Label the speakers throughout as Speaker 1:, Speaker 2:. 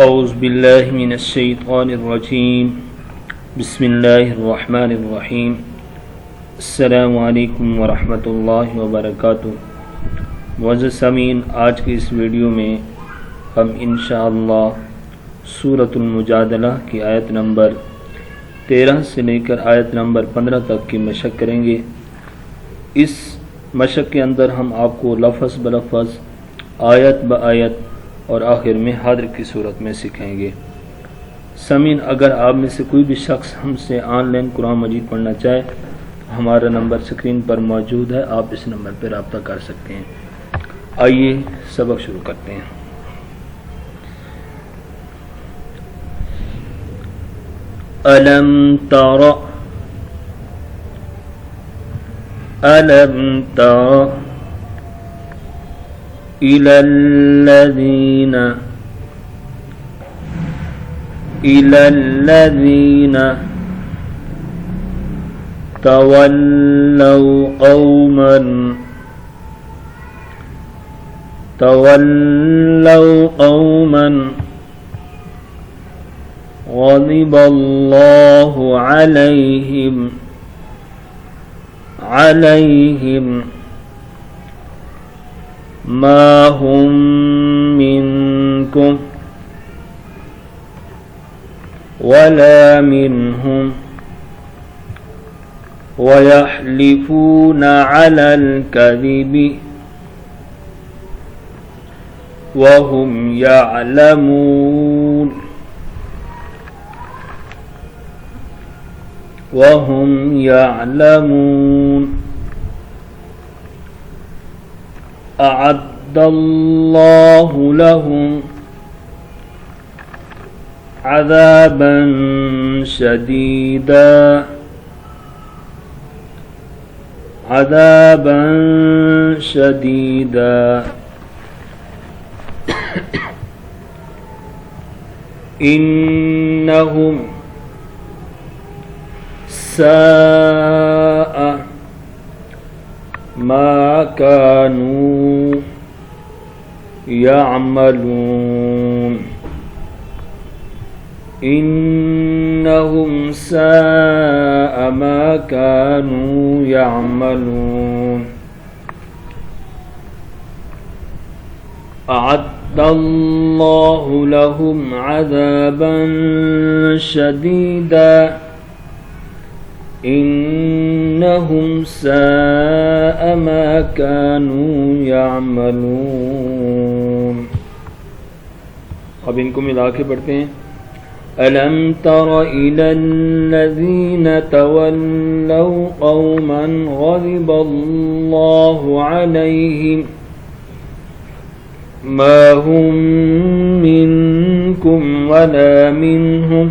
Speaker 1: औज़ुबिल्लाहि मिनश्शैतानिर्रजीम बिस्मिल्लाहिर्रहमानिर्रहीम अस्सलामु अलैकुम वरहमतुल्लाहि वबरकातुहू। मुअज़्ज़ज़ सामीन, आज की इस वीडियो में हम इंशाअल्लाह सूरतुल मुजादला की आयत नंबर 13 से लेकर आयत नंबर 15 तक की मशक़ करेंगे। इस मशक़ के अंदर हम आपको लफ़ज़ ब लफ़ज़, आयत ब आयत और आखिर में हादर की सूरत में सीखेंगे। समीन, अगर आप में से कोई भी शख्स हमसे ऑनलाइन कुरान मजीद पढ़ना चाहे तो हमारा नंबर स्क्रीन पर मौजूद है, आप इस नंबर पर रब्ता कर सकते हैं। आइए सबक शुरू करते हैं। अलम तरा इलल्लज़ीना तवल्लौ क़ौमन ग़ज़िबल्लाहु अलैहिम मा हुम मिनकुम वला मिनहुम वयहलिफूना अलल कज़िबि वहुम यअलमून। अअद्दल्लाहु लहुम अज़ाबन शदीदा इन्नहुम साअ मा कानू यअमलून। इन्नहुम साअ मा कानू यअमलून। अअद्दल्लाहु लहुम अज़ाबन शदीदा इन्नहुम साअ मा कानू यअमलून। अब इनको मिला के पढ़ते हैं। अलम तर इलल्लज़ीना तवल्लौ क़ौमन ग़ज़िबल्लाहु अलैहिम मा हुम मिनकुम वला मिनहुम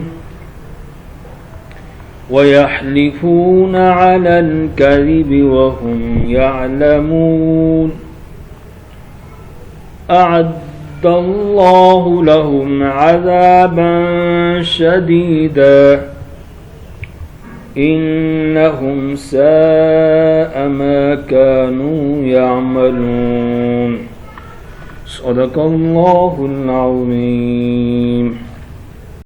Speaker 1: वयहलिफून अलल कज़िबि वहुम यअलमून। अअद्दल्लाहु लहुम अज़ाबन शदीदा इन्नहुम साअ मा कानू यअमलून। सदक़ल्लाहुल अज़ीम।